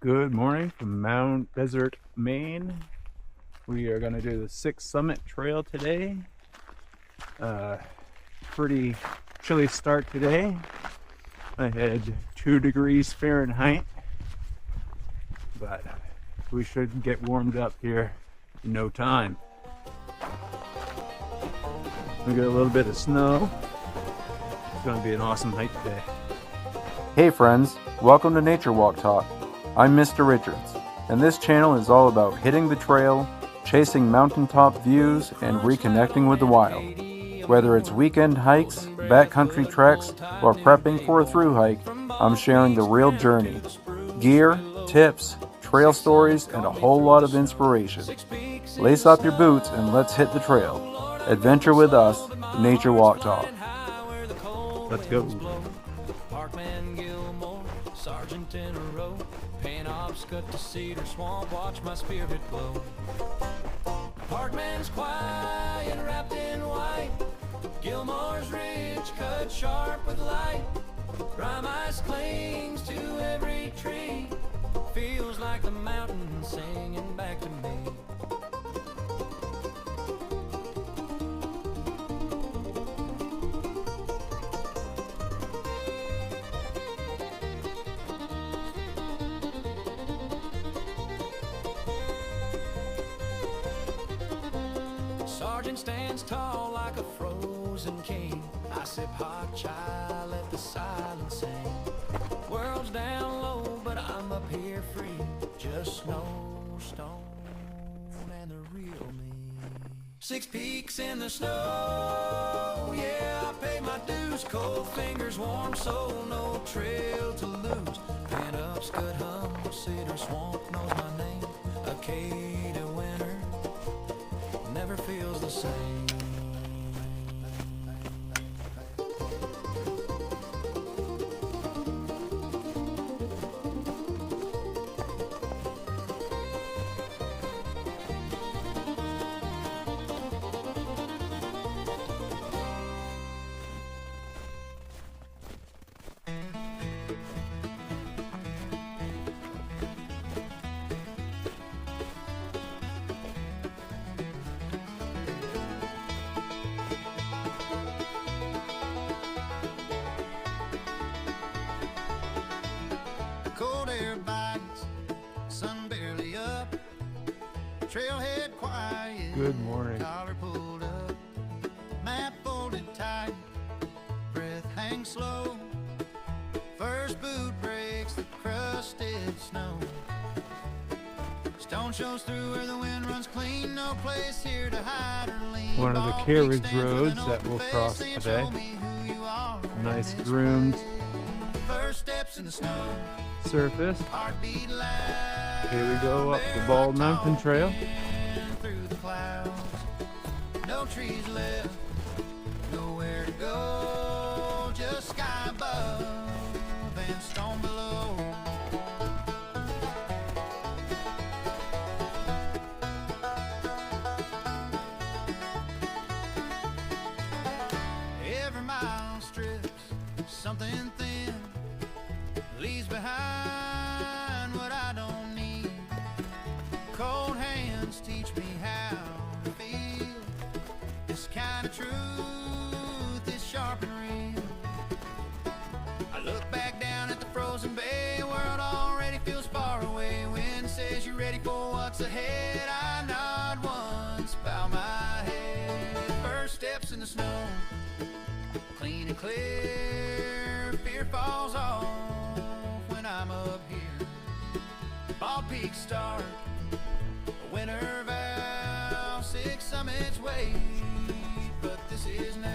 Good morning from Mount Desert, Maine. We are going to do the 6th Summit Trail today. Pretty chilly start today. I had 2 degrees Fahrenheit, but we should get warmed up here in no time. We got a little bit of snow. It's going to be an awesome hike today. Hey friends, welcome to Nature Walk Talk. I'm Mr. Richards, and this channel is all about hitting the trail, chasing mountaintop views, and reconnecting with the wild. Whether it's weekend hikes, backcountry treks, or prepping for a thru hike, I'm sharing the real journey. Gear, tips, trail stories, and a whole lot of inspiration. Lace up your boots and let's hit the trail. Adventure with us, Nature Walk Talk. Let's go. Sergeant in a row, paint ops cut to cedar swamp, watch my spirit glow. Parkman's quiet, wrapped in white, Gilmore's ridge cut sharp with light. Rime ice clings to every tree, feels like the mountain singing back to me. Sergeant stands tall like a frozen king. I sip hot chai, let the silence sing. World's down low, but I'm up here free. Just snow, stone, and the real me. 6 peaks in the snow, yeah, I pay my dues. Cold fingers, warm soul, no trail to lose. Pant up, scud hum, cedar swamp knows my name. Acadia winter never feels the same. Cold air bites, sun barely up, trailhead quiet. Good morning. Collar pulled up, map folded tight, breath hangs slow. First boot breaks the crusted snow. Stone shows through where the wind runs clean. No place here to hide or lean. One of the Ball carriage stands with an roads that open we'll face, cross saying, today. "Show me who you are." Nice groomed First steps in the snow. surface. Heartbeat loud. Here we go up the Bald Mountain Trail. Through the clouds. No trees left. Nowhere to go. Just sky above and stone below. Every mile strips something thin, leaves behind what I don't need. Cold hands teach me how to feel. This kind of truth is sharp and real. I look back down at the frozen bay. World already feels far away. Wind says you're ready for what's ahead. I nod once, bow my head. First steps in the snow, clean and clear. Fear falls off when I'm up here. Bald peaks start, a winter vow. 6 summits wait, but this is now.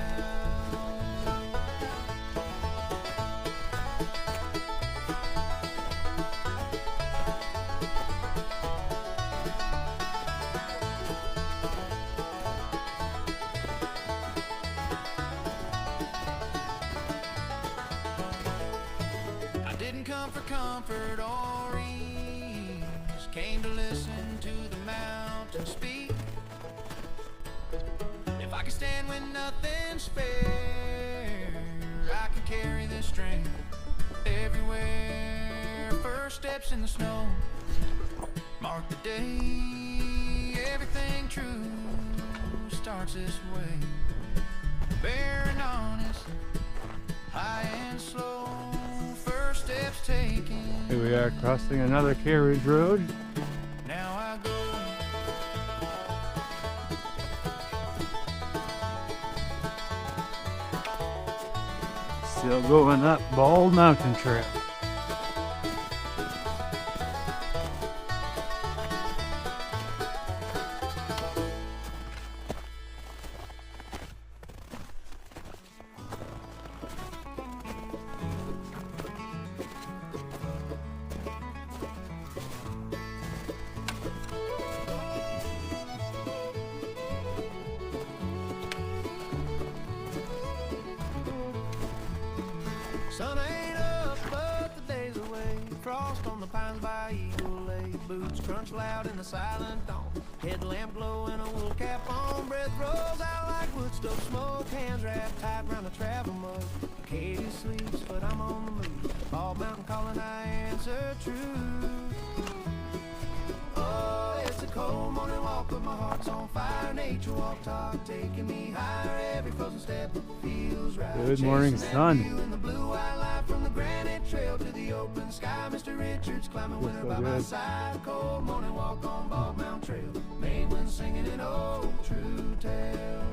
I didn't come for comfort or ease, came to listen to the mountain speak. If I can stand when nothing's fair, I can carry this strength everywhere. First steps in the snow. Mark the day, everything true starts this way. Bare and honest, high and slow, first steps taken. Here we are crossing another carriage road. Now I go. Still going up Bald Mountain Trail. Sun ain't up, but the day's away. Frost on the pines by Eagle Lake. Boots crunch loud in the silent dawn. Headlamp glow and a wool cap on. Breath rolls out like wood stove smoke. Hands wrapped tight round a travel mug. Acadia sleeps, but I'm on the move. Bald Mountain calling, I answer true. Oh, it's a cold morning walk, but my heart's on fire. Nature walk talk, taking me higher. Every frozen step feels right. Good morning, sun. In the blue white light from the granite trail to the open sky. Mr. Richards climbing winter so by my good. side. Cold morning walk on Bald Mountain Trail. Maine wind singing an old true tale.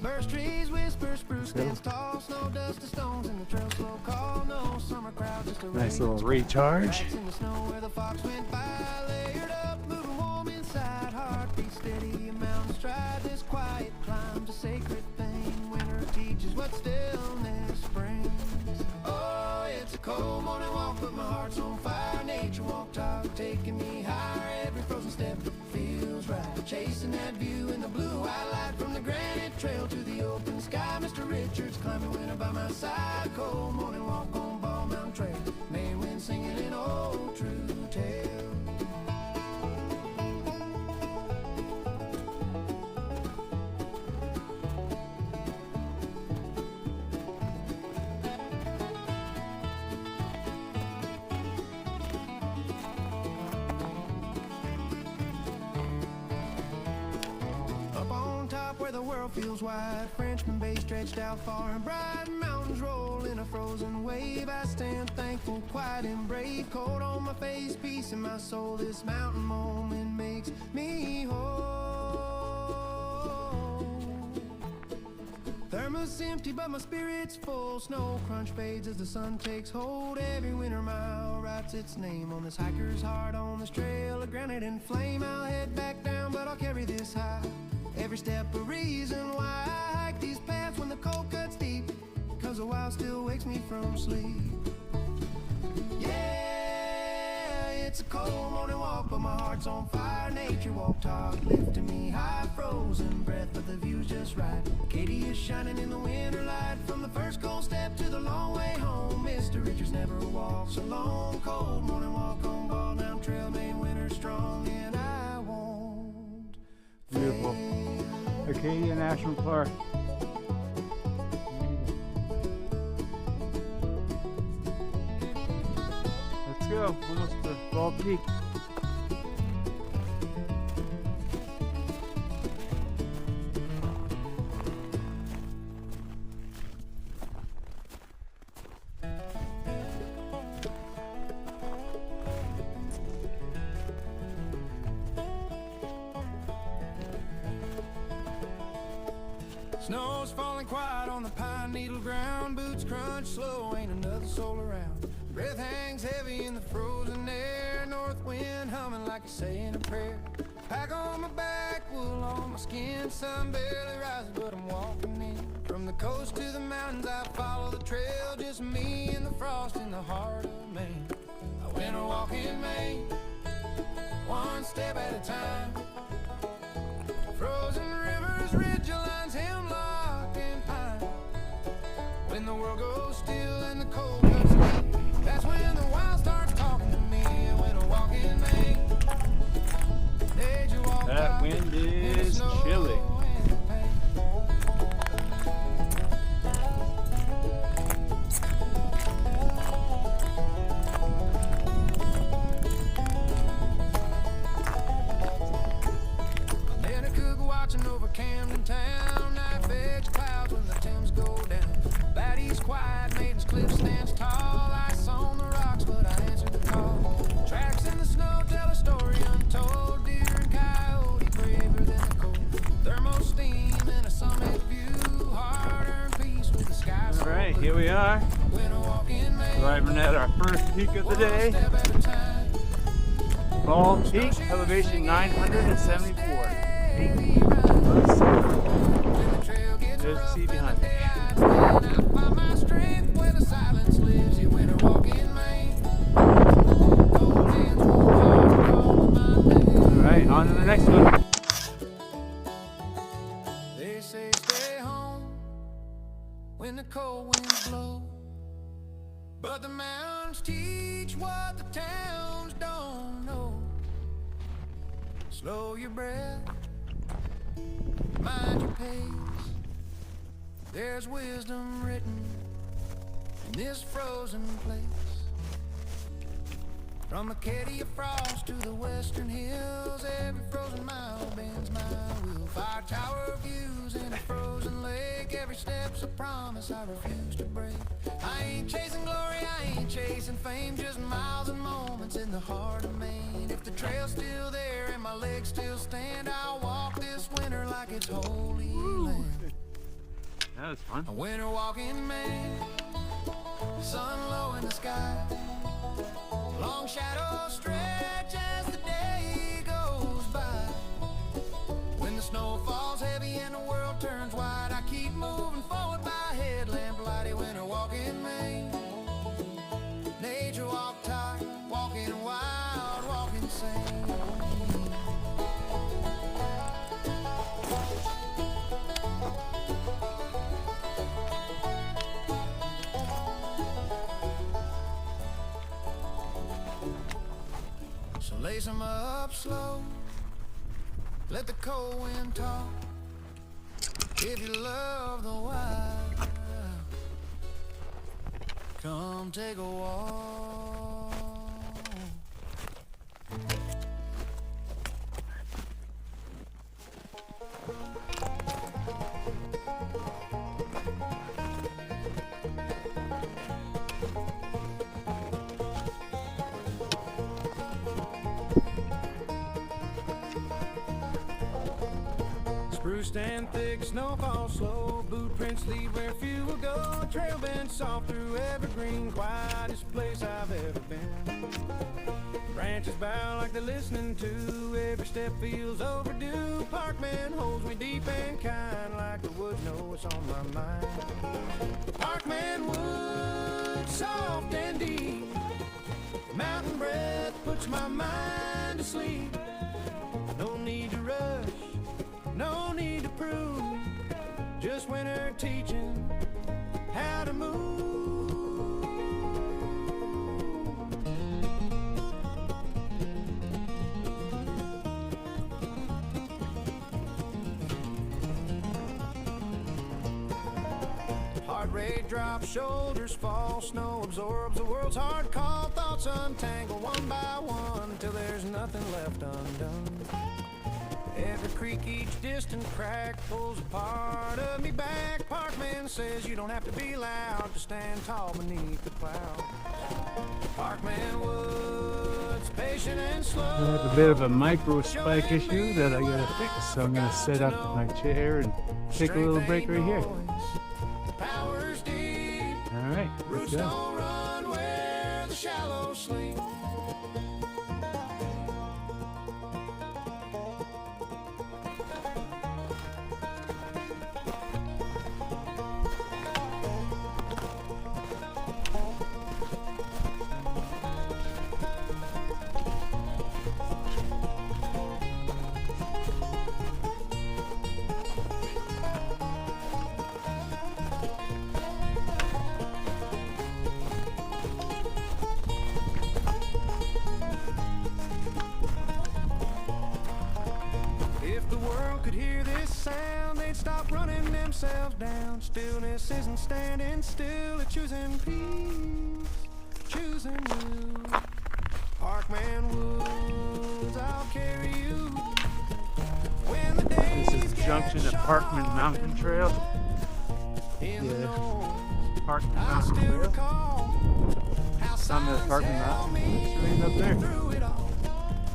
Birch trees whisper, spruce stands tall, snow dust to stones in the trail slow call. No summer crowd, just a Nice rain. little recharge. Tracks in the snow where the fox went by, layered up, moving warm inside. Heartbeat steady, mountain stride. This quiet climb's a sacred thing. Winter teaches what stillness brings. Oh, it's a cold morning walk, but my heart's on fire. Nature walk talk, taking me higher. Every frozen step feels right. Chasing that view in the blue white light from the granite trail to the open sky. Mr. Richards climbing winter by my side. Cold morning walk on Bald Mountain Trail. Maine wind singing an old true tale. Up on top where the world feels wide, Frenchman Bay stretched out far and bright. Mountains roll in a frozen wave. I stand thankful, quiet and brave. Cold on my face, peace in my soul. This mountain moment makes me whole. Thermos empty, but my spirit's full. Snow crunch fades as the sun takes hold. Every winter mile writes its name on this hiker's heart. On this trail of granite and flame, I'll head back down, but I'll carry this high. Every step a reason why I hike these paths when the cold cuts deep. Cause the wild still wakes me from sleep. Yeah, it's a cold morning walk, but my heart's on fire. Nature walk talk, lifting me high. Frozen breath, but the view's just right. Acadia is shining in the winter light. From the first cold step to the long way home. Mr. Richards never walks alone. Cold morning walk on Bald Mountain Trail. Maine winter strong, and I won't. Beautiful. Acadia National Park. Let's go. Almost to Bald Peak. Snow's falling quiet on the pine needle ground. Boots crunch slow, ain't another soul around. Breath hangs heavy in the frozen air. North wind humming like you're saying a prayer. Pack on my back, wool on my skin. Sun barely rises, but I'm walking in. From the coast to the mountains, I follow the trail. Just me and the frost in the heart of Maine. I went a walk in Maine, one step at a time. Frozen rivers, ridge lines, hemlock and pine. When the world goes still and the cold cuts deep, that's when the wild starts talking to me. I went a walk in Maine. That wind is chilly. Camden town, knife edge clouds when the Thames go down. Baddies quiet, Maiden's Cliff stands tall. Ice on the rocks, but I answered the call. Tracks in the snow tell a story untold. Deer and coyote braver than the cold. Thermo steam and a summit view. Hard-earned peace with the sky. All right, here we are. Arriving at our first peak of the day. Ball Peak, elevation 974. There's the sea behind me. Alright, on to the next one. They say stay home when the cold winds blow, but the mountains teach what the towns don't know. Slow your breath, mind your pace. There's wisdom written in this frozen place. From Acadia frost to the western hills, every frozen mile bends my will. Fire tower views in a frozen lake, every step's a promise I refuse to break. I ain't chasing glory, I ain't chasing fame, just miles and moments in the heart of Maine. If the trail's still there and my legs still stand, I'll walk this winter like it's holy land. That was fun. A winter walk in Maine, sun low in the sky. Long shadows stretch as the day goes by. When the snow falls heavy and the world turns white, I keep moving forward by headlamp light. A winter walk in Maine. Nature walk tight, walking wild, walking sane. So lace 'em up slow, let the cold wind talk. If you love the wild, come take a walk. Spruce stand thick, snow falls slow, boot prints lead where few will go. Trail bends soft through evergreen, quietest place I've ever been. Branches bow like they're listening to, every step feels overdue. Parkman holds me deep and kind, like the woods know what's on my mind. Parkman woods, soft and deep, mountain breath puts my mind to sleep. No need to rush, no need to prove, just winter teaching how to move. Heart rate drops, shoulders fall, snow absorbs the world's hard call. Thoughts untangle one by one till there's nothing left undone. Every creek, each distant crack pulls a part of me back. Parkman says you don't have to be loud to stand tall beneath the cloud. Parkman woods, patient and slow. I have a bit of a micro spike issue that I gotta fix, so I'm gonna set up my chair and take a little break right here. Power's deep. All right, Roots let's go. don't run where the shallows sleep. If the world could hear this sound, they'd stop running themselves down. Stillness isn't standing still, it's choosing peace, choosing you. Parkman woods, I'll carry you. When the days get junction at Parkman Mountain Trail. Yeah, Parkman Mountain Trail. On the Parkman Mountain. It's right up there.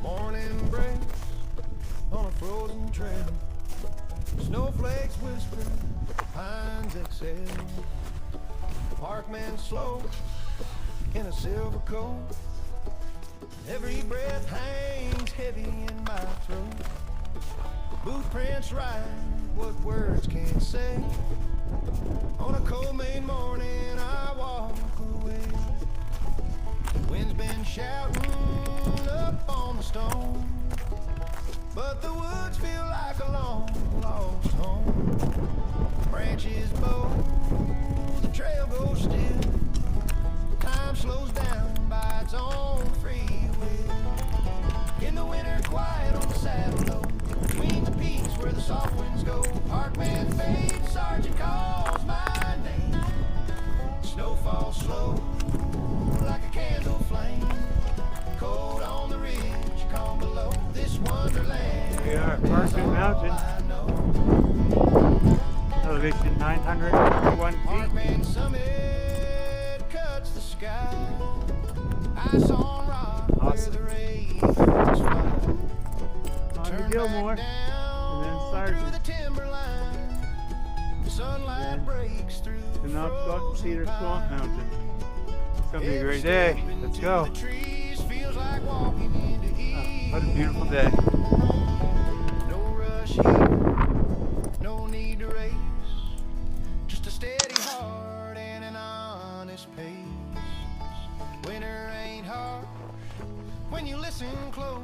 Morning breaks on a frozen trail. Snowflakes whisper, pines exhale. Parkman slow in a silver coat. Every breath hangs heavy in my throat. Boot prints write what words can't say. On a cold Maine morning I walk away. The wind's been shouting up on the stone, but the woods feel like a long lost home. Branches bow, the trail goes still. Time slows down by its own free will. In the winter quiet on the saddle low, between the peaks where the soft winds go, Parkman fades, sergeant calls my name. Snow falls slow like a candle flame. Cold on the ridge, calm below this wonderland. We are at Parkman Mountain. Elevation 901 feet. Parkman summit cuts the sky. Ice on rock where the ravens fly. On to Turn Gilmore, back and then down through the Sargent. timberline. Sunlight breaks through And now it's got frozen Cedar Swamp pine. Mountain. It's gonna be a Every great day. step Let's into go. the trees feels like walking into What a beautiful day. no rush here, no need to race. Just a steady heart and an honest pace. Winter ain't hard when you listen close.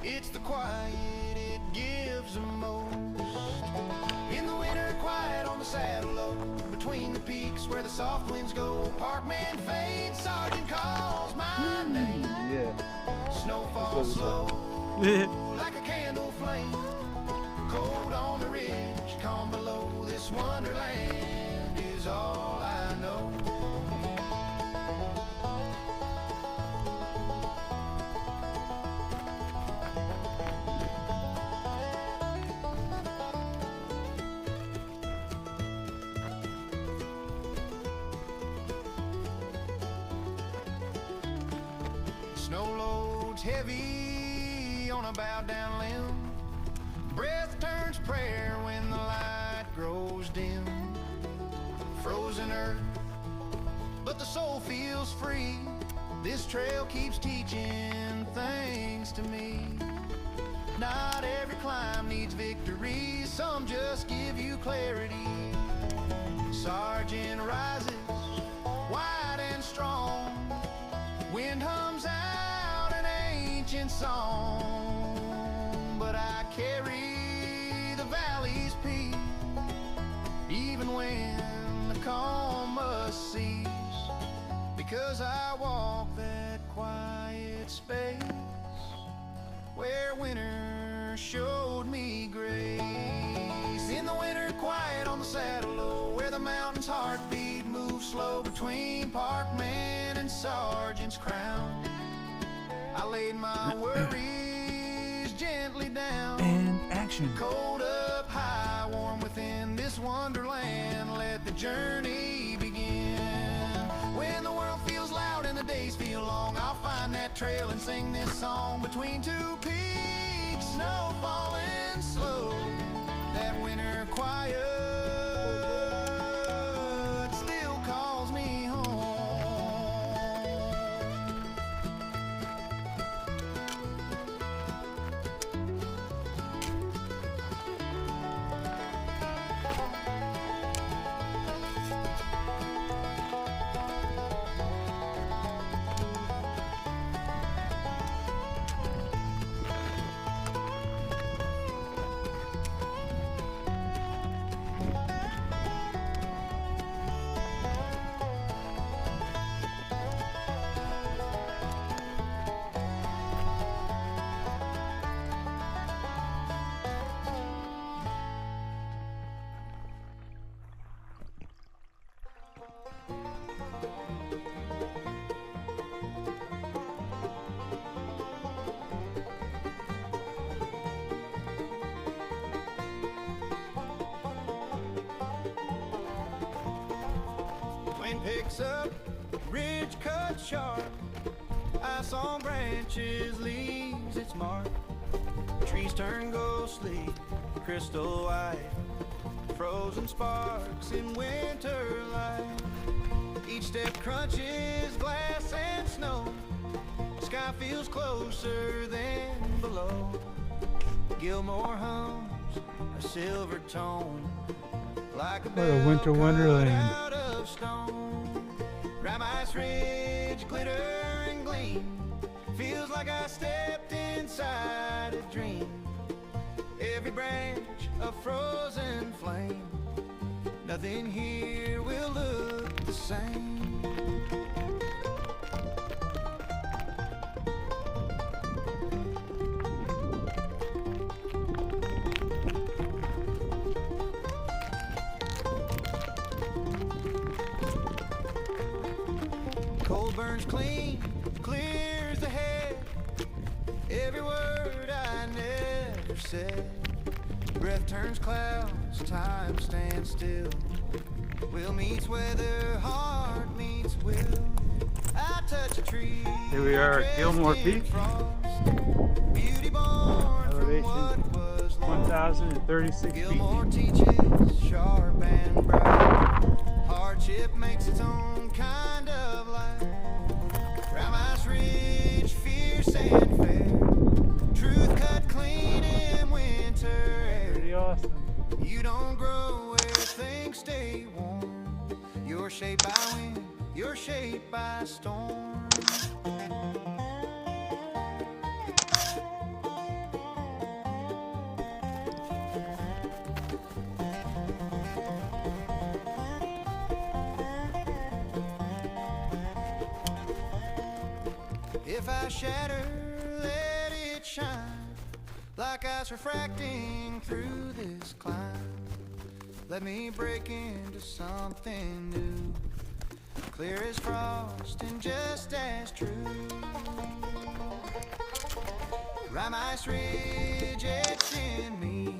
It's the quiet it gives the most. In the winter quiet on the saddle low, between the peaks where the soft winds go, Parkman fades, sergeant calls my name. Yeah. Snow falls slow like a candle flame. Cold on the ridge, calm below this wonderland is all I know. Snow loads heavy on a bowed down limb. Breath turns prayer when the light grows dim. Frozen earth, but the soul feels free. This trail keeps teaching things to me. Not every climb needs victory, some just give you clarity. Sergeant rises, wide and strong. Wind hums out an ancient song, but I carry the valley's peace, even when the calm must cease, because I walk that quiet space where winter showed me grace. In the winter quiet on the saddle low, where the mountain's heartbeat moves slow between Parkman and Sergeant's crown, I laid my worries gently down. And action. Cold up high, warm within this wonderland, let the journey begin. When the world feels loud and the days feel long, I'll find that trail and sing this song. Between two peaks, snow falling slow, that winter quiet still calls me home. picks up, ridge cut sharp. Ice on branches leaves its mark. Trees turn ghostly, crystal white. Frozen sparks in winter light. Each step crunches glass and snow. Sky feels closer than below. Gilmore hums a silver tone, like a bell winter cut wonderland. out of stone. Round Ice Ridge, glitter and gleam. Feels like I stepped inside a dream. Every branch a frozen flame. Nothing here will look the same. Cold burns clean, clears the head. Every word I never said. Breath turns clouds, time stands still. Will meets weather, heart meets will. I touch a tree. Here we are at Gilmore Peak. Beauty born from Elevation what was lost. 1,036 feet. Gilmore teaches sharp and bright. Hardship makes its own kind of light. Round Ice Ridge, fierce and fair. Truth cut clean in winter air. Pretty awesome. You don't grow where things stay warm. You're shaped by wind, you're shaped by storm. If I shatter, let it shine, like ice refracting through this climb. Let me break into something new, clear as frost and just as true. Round Ice Ridge, etched in me,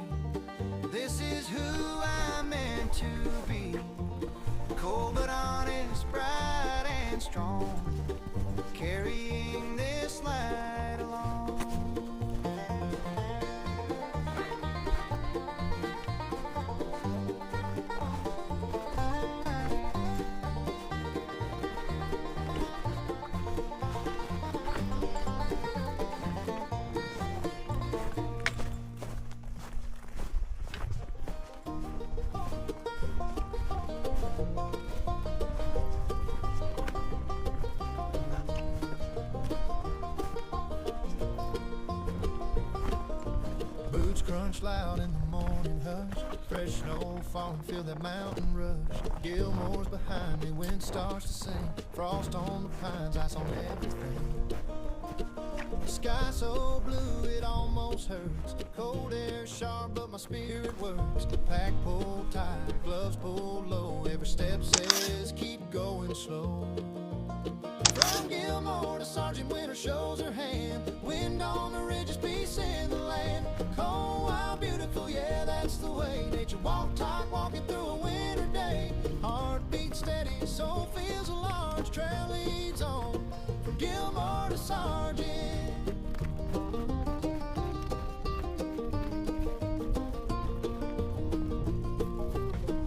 this is who I'm meant to be. Cold but honest, bright and strong, carrying this light along. Boots crunch loud in the morning hush. Fresh snow falling, feel that mountain rush. Gilmore's behind me, wind starts to sing. Frost on the pines, ice on everything. Sky so blue it almost hurts. Cold air sharp, but my spirit works. Pack pulled tight, gloves pulled low. Every step says keep going slow. From Gilmore to Sergeant Winter shows her hand. Wind on the ridges, peace in the land. Cold, wild, beautiful, yeah, that's the way. Nature walk, talk, walking through a winter day. Heart beats steady, soul feels large. Trail leads on from Gilmore to Sergeant.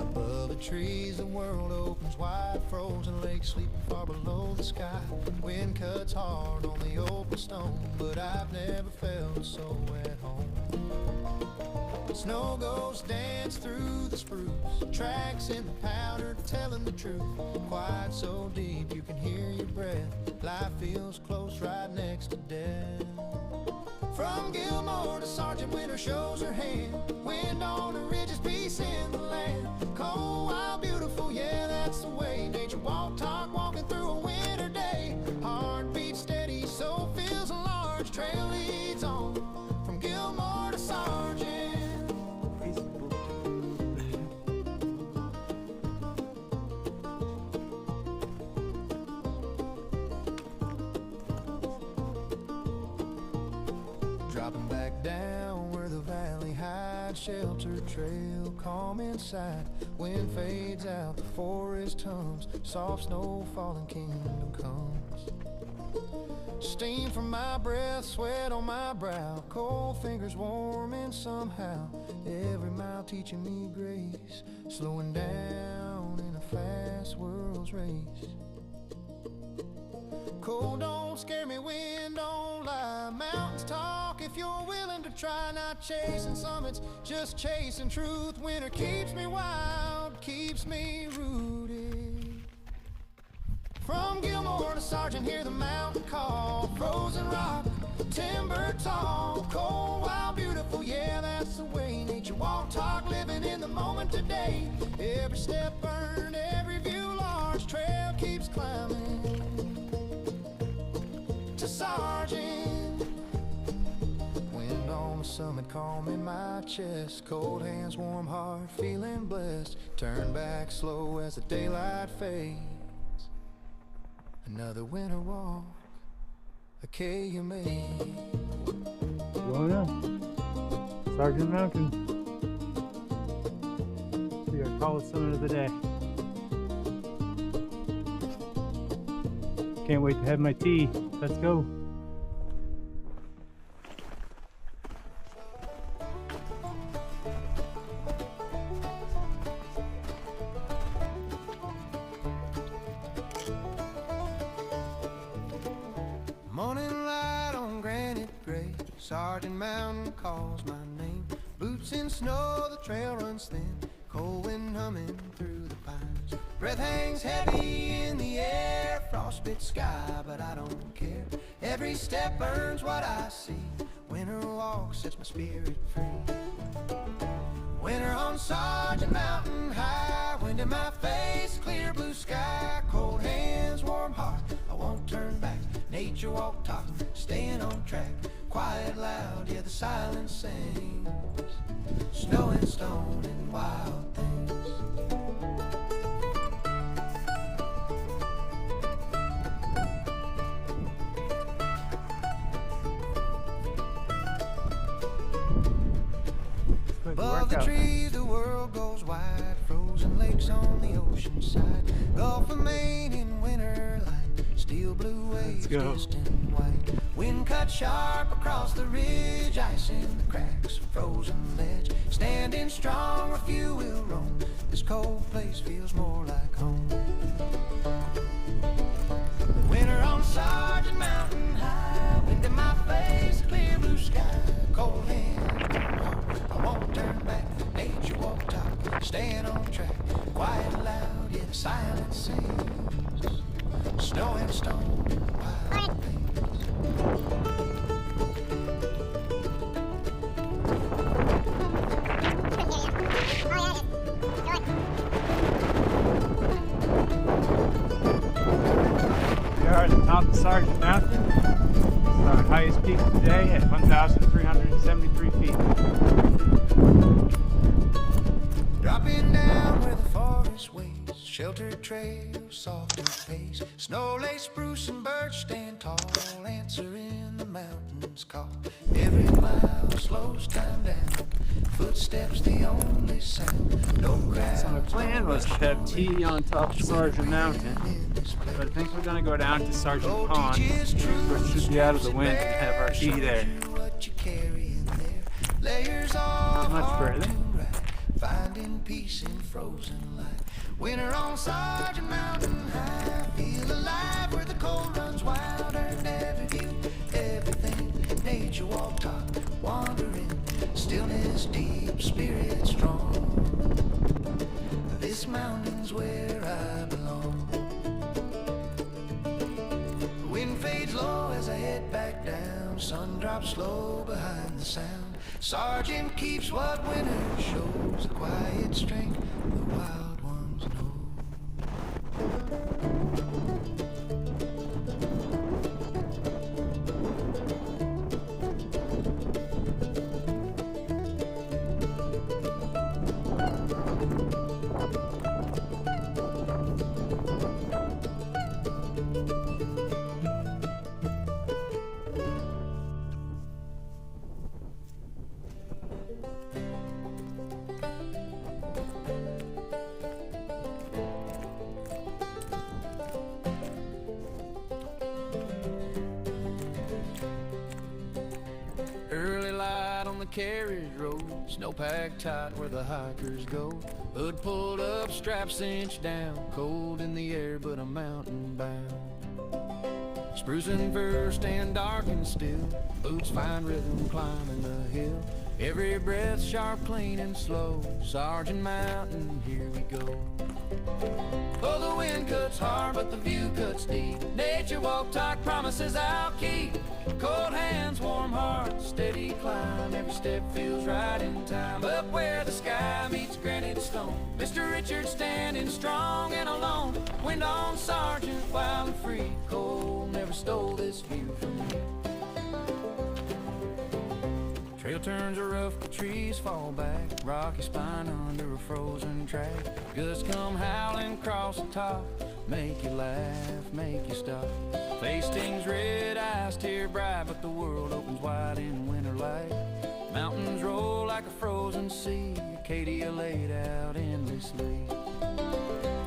Above the trees, the world opens wide. Frozen lakes sleeping far below the sky. Wind cuts hard on the open stone, but I've never felt so at home. Snow ghosts dance through the spruce, tracks in the powder telling the truth. Quiet so deep you can hear your breath. Life feels close right next to death. From Gilmore to Sergeant Winter shows her hand. Wind on the ridges, peace in the land. Cold, wild, beautiful, yeah, that's the way. Nature walk, talk, walking through a winter day. Heart beats steady, soul feels large. Trail leads on from Gilmore to Sergeant. Dropping back down where the valley hides. Sheltered trail, calm inside. Wind fades out, the forest hums. soft snow falling kingdom comes. Steam from my breath, sweat on my brow, cold fingers warming somehow. Every mile teaching me grace, slowing down in a fast world's race. Cold don't scare me, wind don't lie. Mountains talk if you're willing to try. Not chasing summits, just chasing truth. Winter keeps me wild, keeps me rooted. From Gilmore to Sargent, hear the mountain call. Frozen rock, timber tall, cold, wild, beautiful, yeah, that's the way. Nature walk, talk, living in the moment today. Every step earned, every view large, trail keeps climbing to Sargent. Wind on the summit, calm in my chest. Cold hands, warm heart, feeling blessed. Turn back slow as the daylight fades. Another winter walk, Acadia, Maine. Going up Sargent Mountain. We are tallest summit of the day. Can't wait to have my tea. Let's go. Morning light on granite gray, Sargent Mountain calls my name. Boots in snow, the trail runs thin, cold wind humming through the pines. Breath hangs heavy in the air, frostbit sky, but I don't care. Every step burns what I see, winter walk sets my spirit free. Winter on Sargent Mountain high, wind in my face, clear blue sky, cold hands, warm heart, I won't turn back. Nature walk, talk, staying on track, quiet, loud, yeah, the silence sings. Snow and stone and wild things. Above the trees, the world goes wide. Frozen lakes on the ocean side. Gulf of Maine in winter light. Steel blue waves distant white. Wind cut sharp across the ridge. Ice in the cracks of frozen ledge. Standing strong, where few will roam. This cold place feels more like home. Winter on Sargent Mountain high. Wind in my face, clear blue sky. Cold hands, I won't turn back. Nature walk, talk, staying on track. Quiet, loud, yeah, the silence sings. Snow and stone, wild things. We are at the top of Sargent Mountain. It's our highest peak of the day at 1,373 feet. Dropping down where the forest waits, sheltered trails, softer pace. Snow-laced spruce and birch stand tall, answering the mountains' call. Every mile slows time down, footsteps the only sound. No crowds. So my plan was to have tea on top of Sargent Mountain, but I think we're gonna go down to Sargent Pond, which should be out of the wind, and have our tea there. Not much further. Finding peace in frozen light. Winter on Sargent Mountain high. Feel alive where the cold runs wild. Earned every view, everything. Nature walk, talk, wandering. Stillness deep, spirit strong. This mountain's where I belong. The wind fades low as I head back down. Sun drops slow behind the sound. Sargent keeps what winter shows, the quiet strength the wild ones know. carriage road, snowpack tight where the hikers go. Hood pulled up, straps cinched down, cold in the air but I'm mountain bound. Sprucing first and dark and still, boots find rhythm climbing the hill. Every breath sharp, clean and slow, Sergeant Mountain, here we go. Oh, the wind cuts hard, but the view cuts deep. Nature walk talk promises I'll keep. Cold hands, warm heart, steady climb. Every step feels right in time. Up where the sky meets granite stone, Mr. Richard standing strong and alone. Wind on, Sergeant, wild and free. Cold never stole this view from me. Trail turns are rough, the trees fall back. Rocky spine under a frozen track. Gusts come howling across the top. Make you laugh, make you stop. Face stings red, eyes tear bright, but the world opens wide in winter light. Mountains roll like a frozen sea. Acadia laid out endlessly.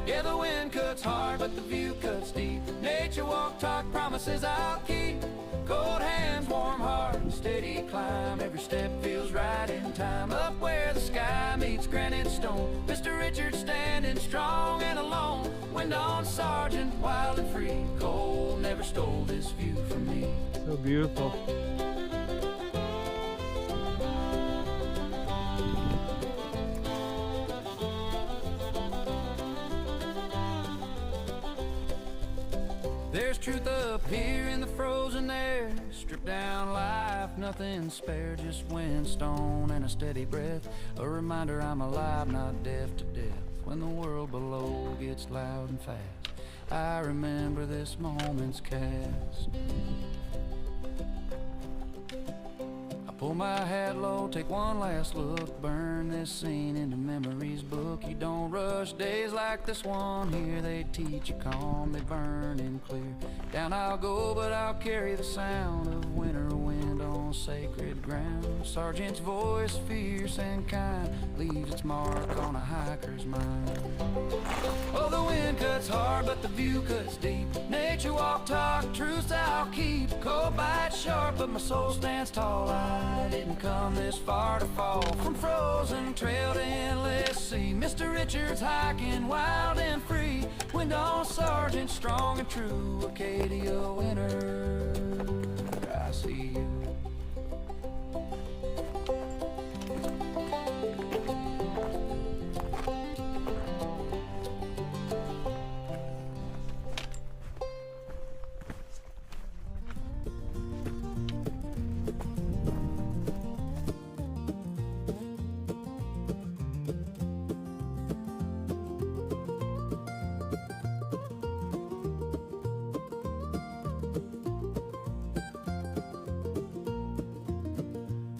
Yeah, the wind cuts hard, but the view cuts deep. Nature walk talk promises I'll keep. Cold hands, warm heart, steady climb. Every step feels right in time. Up where the sky meets granite stone, Mr. Richard standing strong and alone. Wind on, Sergeant, wild and free. Cold never stole this view from me. So beautiful. There's truth up here in the frozen air. Stripped down life, nothing spare. Just wind, stone, and a steady breath. A reminder I'm alive, not deaf to death. When the world below gets loud and fast, I remember this moment's cast. Pull my hat low, take one last look, burn this scene into memory's book. You don't rush days like this one here, they teach you calm, they burn in clear. Down I'll go, but I'll carry the sound of winter wind on sacred ground. Sergeant's voice, fierce and kind, leaves its mark on a hiker's mind. Oh, the wind cuts hard, but the view cuts deep. Nature walk talk, truths I'll keep. Cold bite sharp, but my soul stands tall. I didn't come this far to fall. From frozen trail to endless sea, Mr. Richards hiking wild and free. Wind on, Sergeant, strong and true. Acadia winter, I see you.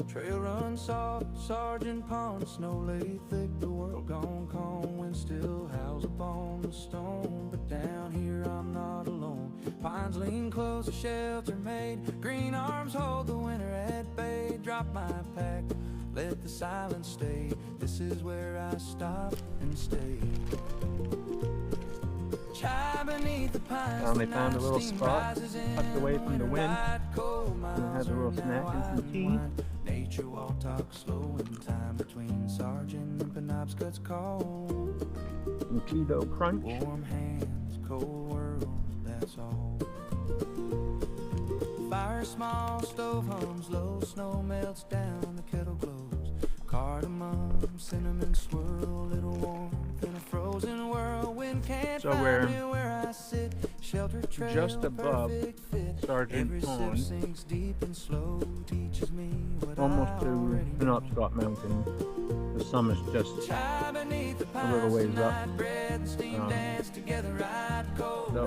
Trail run soft, Sergeant Pond, snow lay thick, the world gone calm. Wind still howls upon the stone, but down here I'm not alone. Pines lean close, a shelter made, green arms hold the winter at bay. Drop my pack, let the silence stay, this is where I stop and stay. Finally found a little spot tucked away from the wind. And has a little snack and some tea. Nature walk talk slow in time between Sergeant and Penobscot's call. Some keto crunch. Warm hands, cold world, that's all. Fire small, stove hums low, snow melts down, the kettle glows. Cardamom, cinnamon swirl, little warmth in a frozen world. Wind can't So find me where I sit. Shelter trail, just above perfect fit. Sergeant Every Pond, sip sinks deep and slow, teaches me what almost I to already know. Penobscot Mountain. The summit's just Chai beneath the a little ways up. So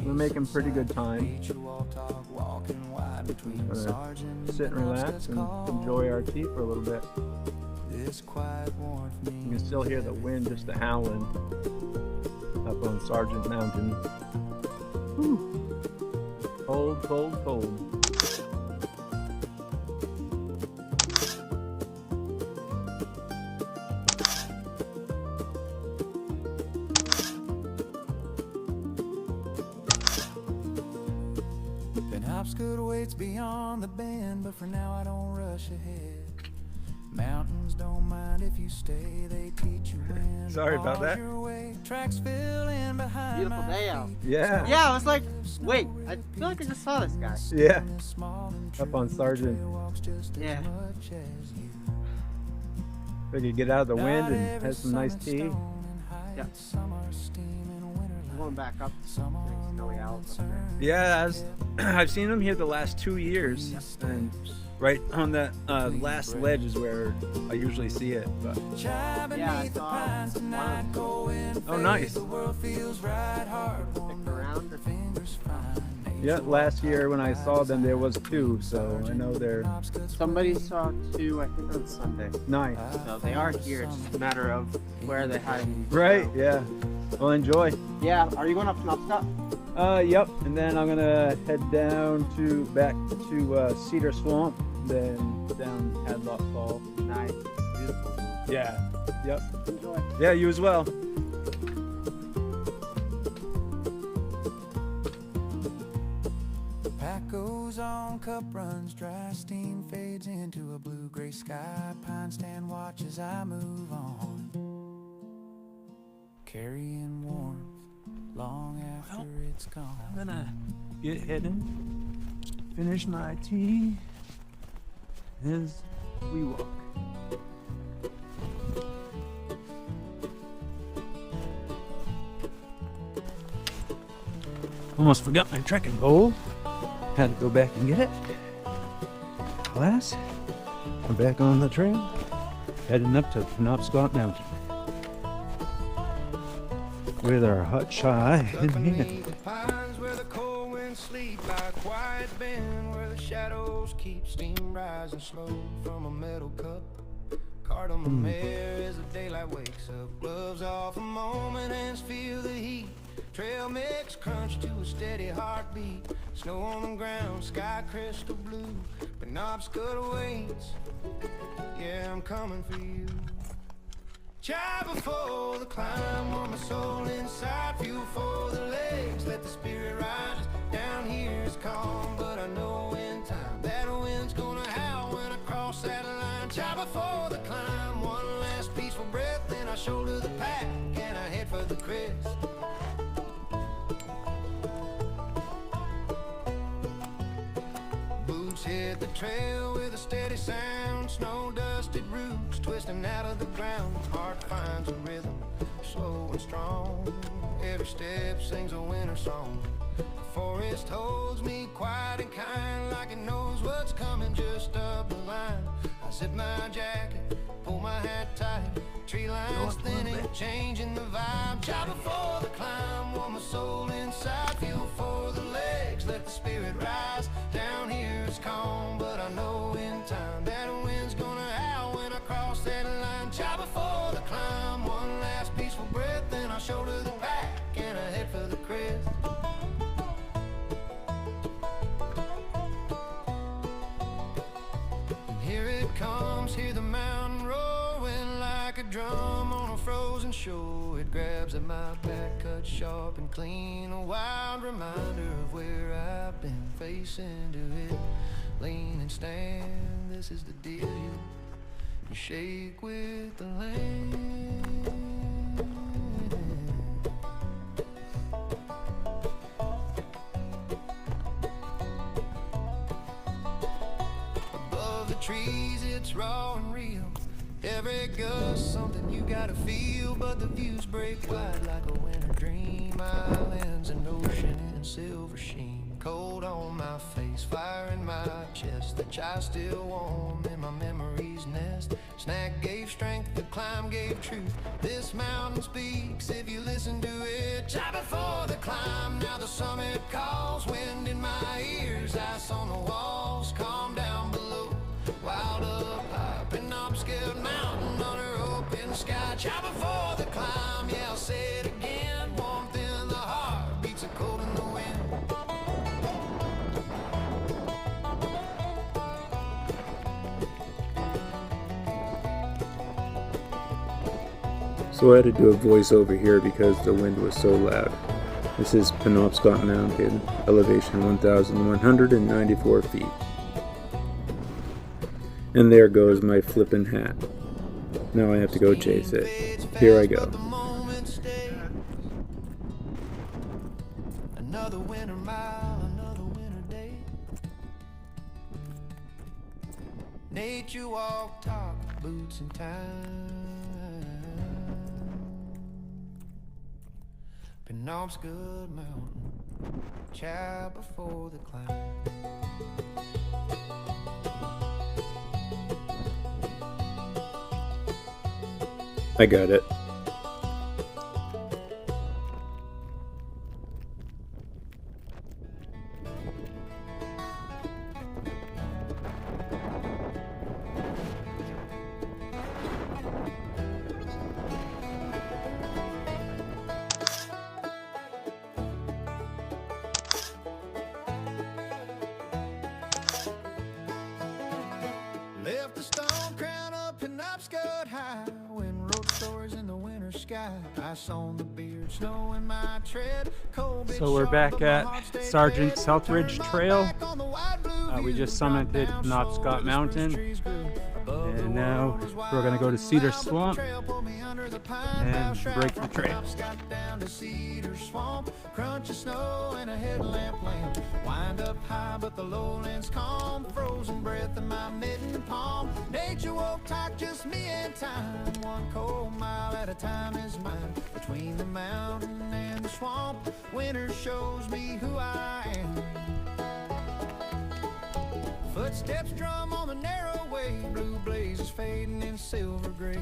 we're making pretty good time. Gonna sit and relax and enjoy our tea for a little bit. You can still hear the wind just howling up on Sergeant Mountain. Whew. Cold, cold, cold. Penobscot waits beyond the bend, but for now I don't rush ahead. Mountains don't mind if you stay, they teach you when. Sorry about that. Tracks fill in behind Beautiful day out. Yeah. Yeah, I was like, wait, I feel like I just saw this guy. Yeah. Up on Sergeant. Yeah. We could get out of the wind and have some nice tea. Yeah. I'm going back up. Snowy Owls up there. Yeah, I've seen them here the last 2 years, and right on that last ledge is where I usually see it. But Yeah, I saw one of them. oh, nice. Stick around. Yeah, last year when I saw them, there was 2, so I know they're Somebody saw 2, I think on Sunday. nice. So they are here. It's just a matter of where they're hiding. Right? Yeah. Well, enjoy. Yeah. Are you going up to Knobscott? Yep. And then I'm gonna head down back to Cedar Swamp, then down Hadlock Fall. Nice. Beautiful. Yeah. Yep. Enjoy. Yeah, you as well. Pack goes on, cup runs dry, steam fades into a blue-gray sky. Pine stand watch as I move on, carrying warmth long after it's gone. I'm gonna get heading, finish my tea as we walk. Almost forgot my trekking pole. Had to go back and get it. Class, we're back on the trail, heading up to Penobscot Mountain with our hot chai in hand. Beneath the pines where the cold winds sleep, by a quiet bend where the shadows keep steam rising slow from a metal cup. Cardamom air as the daylight wakes up, gloves off a moment, hands feel the heat. Trail mix crunch to a steady heartbeat. Snow on the ground, sky crystal blue. Penobscot awaits. Yeah, I'm coming for you. Chai before the climb, warm my soul inside. Fuel for the legs, let the spirit rise. Down here it's calm, but I know in time that wind's gonna howl when I cross that line. Chai before the climb, one last peaceful breath, then I shoulder the pack and I head for the crest. Boots hit the trail with a steady sound. Snow-dusted roots twisting out of the ground. Heart finds a rhythm, slow and strong. Every step sings a winter song. The forest holds me quiet and kind, like it knows what's coming just up the line. I zip my jacket, pull my hat tight. Tree lines thinning, changing the vibe. Chai before the climb, warm my soul inside. Fuel for the legs, let the spirit rise. Down here it's calm, but I know in time that a wind's gonna howl when I cross that line. Chai before the climb, one last peaceful breath, then I shoulder the pack and I head for the crest. And here it comes, hear the mountain roaring like a drum on a frozen shore. It grabs at my back, cut sharp and clean, a wild reminder of where I've been. Face into it, lean and stand, this is the deal. You shake with the land. Above the trees it's raw and real. Every gust something you gotta feel, but the views break wide like a winter dream. Islands and ocean in silver sheen. Cold on my face, fire in my chest. The chai still warm in my memory's nest. Snack gave strength, the climb gave truth. This mountain speaks if you listen to it. Chai before the climb, now the summit calls. Wind in my ears, ice on the walls. Calm down below, wild up high. Penobscot Mountain under open sky. Chai before the climb, yeah, I'll say it again. Warmth in the heart, beats are cold in the wind. So I had to do a voiceover here because the wind was so loud. This is Penobscot Mountain, elevation 1,194 feet. And there goes my flippin' hat. Now I have to go chase it. Here I go. Another winter mile, another winter day. Nature walk, talk, boots and time. Penobscot Mountain, chow before the climb. I got it. Left the stone crown up Penobscot High when wrote stories in the winter sky. Ice on the beard, snow in my tread. Cold So we're back at Sergeant Southridge Trail. We just summited Penobscot Mountain, and now we're gonna go to Cedar Swamp and break the trail. Down to Cedar Swamp, crunch of snow and a headlamp lamp. Wind up high, but the lowlands calm. Frozen breath in my mitten palm. Nature woke talk, just me and time. One cold mile at a time is mine. Between the mountain and the swamp, winter shows me who I am. Footsteps drum on the narrow way. Blue blazes fading in silver gray.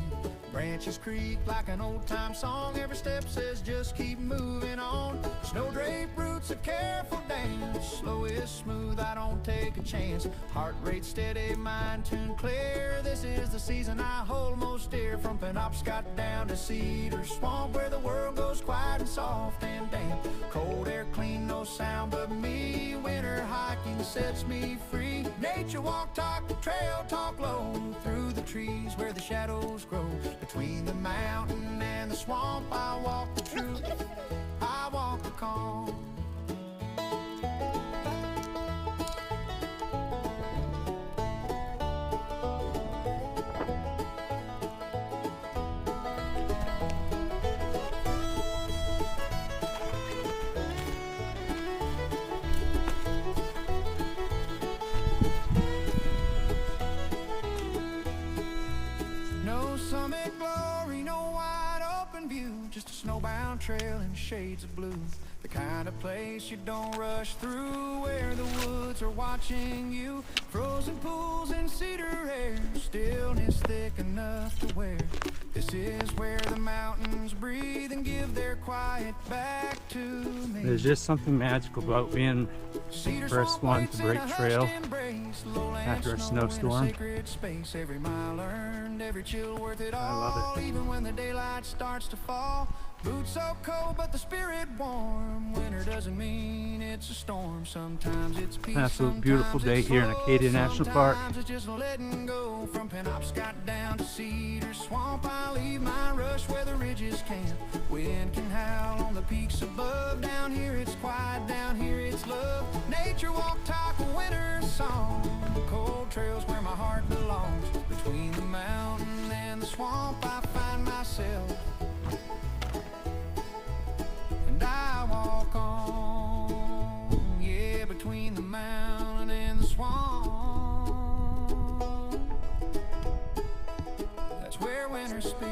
Branches creak like an old-time song. Every step says just keep moving on. Snow-draped roots, a careful dance. Slow is smooth, I don't take a chance. Heart rate steady, mind tuned clear. This is the season I hold most dear. From Penobscot down to Cedar Swamp, where the world goes quiet and soft and damp. Cold air clean, no sound but me. Winter hiking sets me free. Nature walk, talk the trail, talk low. Through the trees where the shadows grow. Between the mountain and the swamp, I walk the truth, I walk the calm. No summit glory, no wide open view, just a snowbound trail in shades of blue. The kind of place you don't rush through, where the woods are watching you. Frozen pools and cedar air, stillness thick enough to wear. This is where the mountains breathe and give their quiet back to me. There's just something magical about being the first one to break trail after a snowstorm. Every mile earned, every chill worth it all. I love it. Even when the daylight starts to fall. Boots so cold, but the spirit warm. Winter doesn't mean it's a storm. Sometimes it's peace. Absolute beautiful day here in Acadia National Park. Sometimes it's just letting go. From Penobscot down to Cedar Swamp, I leave my rush where the ridges camp. Wind can howl on the peaks above. Down here it's quiet, down here it's love. Nature walk, talk, a winter song. Cold trails where my heart belongs. Between the mountain and the swamp, I find myself. And I walk on, yeah, between the mountain and the swamp. That's where winter speaks.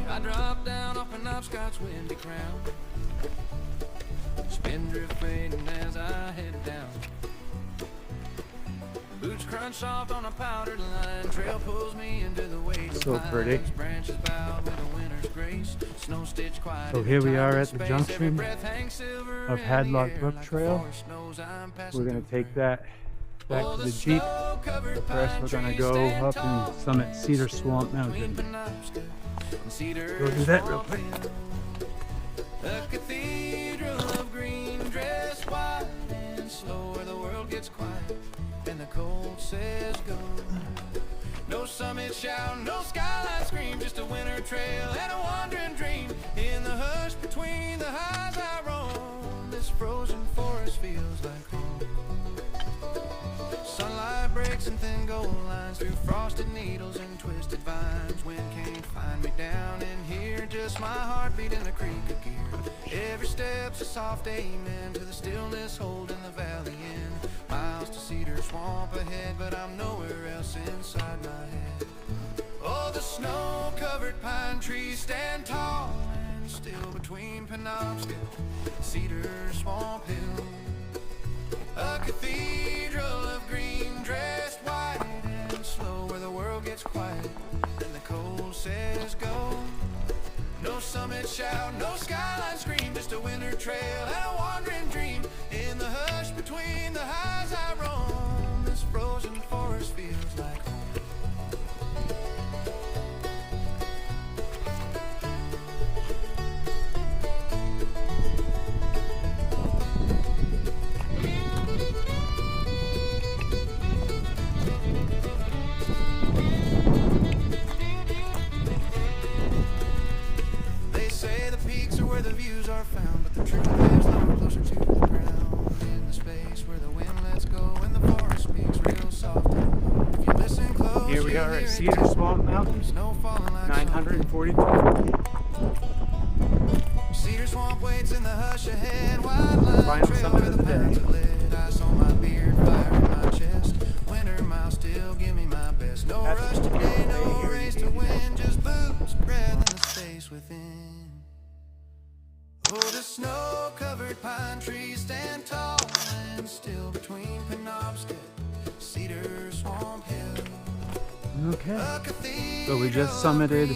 I drop down off Penobscot's windy crown. Spindrift fading as I head down. boots crunch soft on a powdered line. Trail pulls me into the weight. So pretty. Branches bowed with a winter's grace. Snow stitched quiet. So here we are at the junction of Hadlock Brook Trail. We're going to take that back to the Jeep. But first we're going to go up and summit Cedar Swamp Mountain. Go do that real quick. A cathedral of green, dressed white and slow, where the world gets quiet and the cold says go. No summit shout, no skyline scream, just a winter trail and a wandering dream. In the hush between the highs I roam, this frozen forest feels like home. Sunlight breaks in thin gold lines through frosted needles and twisted vines. Wind can't find me down in here, just my heartbeat in the creek of gear. Every step's a soft amen to the stillness holding the valley in. Miles to Cedar Swamp ahead, but I'm nowhere else inside my head. Oh, the snow-covered pine trees stand tall and still between Penobscot, Cedar Swamp Hill. A cathedral of green, dressed white and slow, where the world gets quiet and the cold says go. No summit shout, no skyline scream, just a winter trail and a wandering dream. In the hush between the highs I roam, this frozen forest feels like home. Where the views are found, but the truth is no closer to the ground. In the space where the wind lets go and the forest speaks real soft. If you listen close, Here we are at Cedar Swamp Mountain, snow falling like 942 feet. Cedar Swamp waits in the hush ahead. Wildlife Final trail summit where of the the day. pines have lit. Ice on my beard, fire in my chest. Winter miles still give me my best. No That's rush the today, day no here race in to Acadia. win. Just boots, breath, and the space within. Oh, the snow-covered pine trees stand tall and still between Penobscot, Cedar Swamp Hill. Okay. So we just summited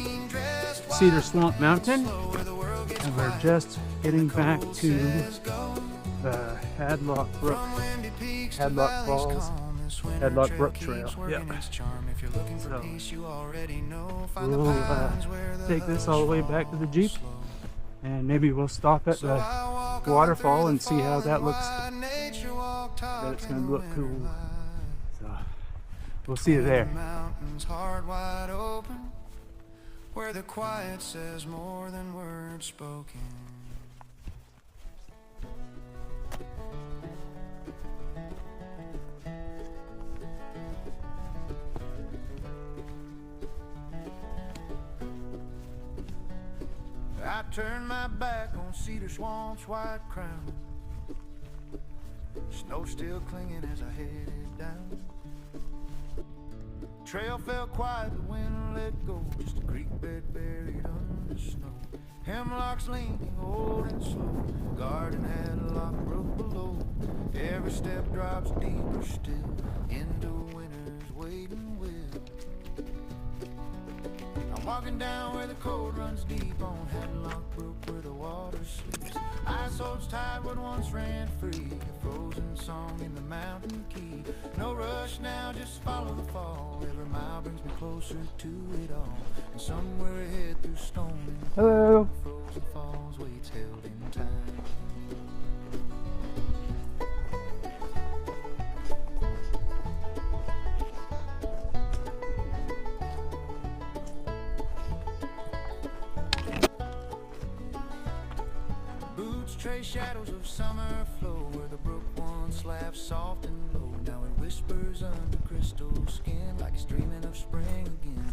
Cedar Swamp Mountain, and we're just getting back to the Hadlock Brook, Hadlock Falls, Hadlock Brook Trail. Yep. So we'll take this all the way back to the Jeep, and maybe we'll stop at the waterfall and see how that looks. But it's going to look cool. So we'll see you there. Mountains hard wide open, where the quiet says more than words spoken. I turned my back on Cedar Swamp's white crown. Snow still clinging as I headed down. Trail felt quiet, the wind let go. Just a creek bed buried under snow. Hemlocks leaning old and slow. Garden Hadlock broke below. Every step drops deeper still into winter's waiting will. I'm walking down where the cold runs deep on Hadlock Brook, where the water sleeps. Ice holds tight what once ran free, a frozen song in the mountain key. No rush now, just follow the fall. Every mile brings me closer to it all. And somewhere ahead through stone and Hello. frozen falls waits held in time. Trace shadows of summer flow, where the brook once laughed soft and low. Now it whispers under crystal skin, like it's dreaming of spring again.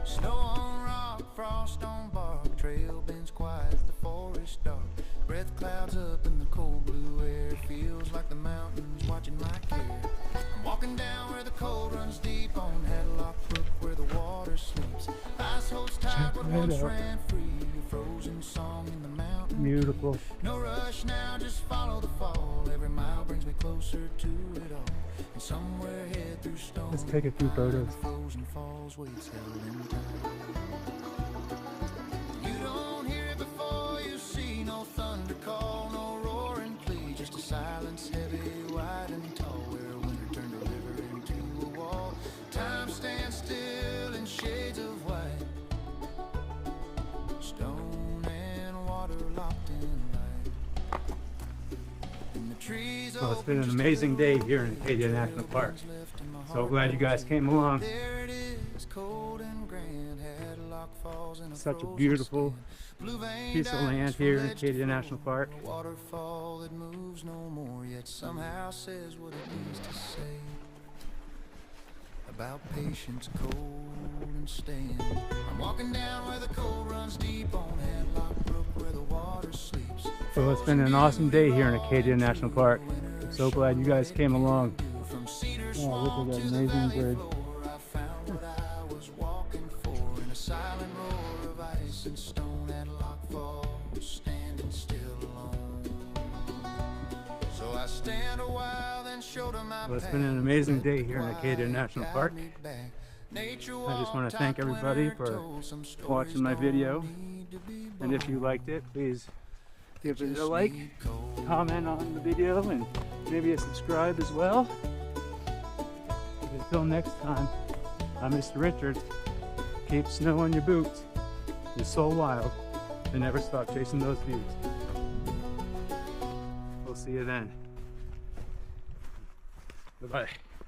Snow on rock, frost on bark, trail bends quiet, the forest dark. Breath clouds up in the cold blue air, feels like the mountains watching my care. I'm walking down where the cold runs deep on Hadlock Brook, where the water sleeps. Ice holds tight what once ran free, a frozen song in the mountain. Beautiful. No rush now, just follow the fall. Every mile brings me closer to it all. And somewhere head through stone. Let's take a few photos. Frozen falls, waits held in time. You don't hear it before you see no thunder call, no roaring plea, just a silence heavy, wide and tall, where winter turned a river into a wall. Time stands still in shades of white. Stone and water locked in light. And the trees Well, it's been an amazing day here in Acadia National Park. So glad you guys came along. there it is, cold and grand, Hadlock Falls in a Such a frozen beautiful stand. Blue-veined piece of diamonds land from here in ledge to Acadia floor. National Park. A waterfall that moves no more, yet somehow says what it needs to say about patience, cold and stand. I'm walking down where the cold runs deep on Hadlock Brook, where the water sleeps. So it's been an awesome day here in Acadia National Park. I'm so glad you guys came along. From cedar Oh, look swamp at to that the amazing valley bird. floor, I found what I was walking for in a silent roar of ice and stone at Lock Falls, standing still alone. So I stand a while, then showed her my Well, it's been an amazing day here in Acadia path. National Park. Guide me back. Nature I just want walk to thank top everybody winter for told some stories watching my video. don't need to be And if you born. liked it, please give it a Just like, need cold. comment on the video, and maybe a subscribe as well. Until next time, I'm Mr. Richards. Keep snow on your boots. You're so wild, and never stop chasing those views. We'll see you then. Bye-bye.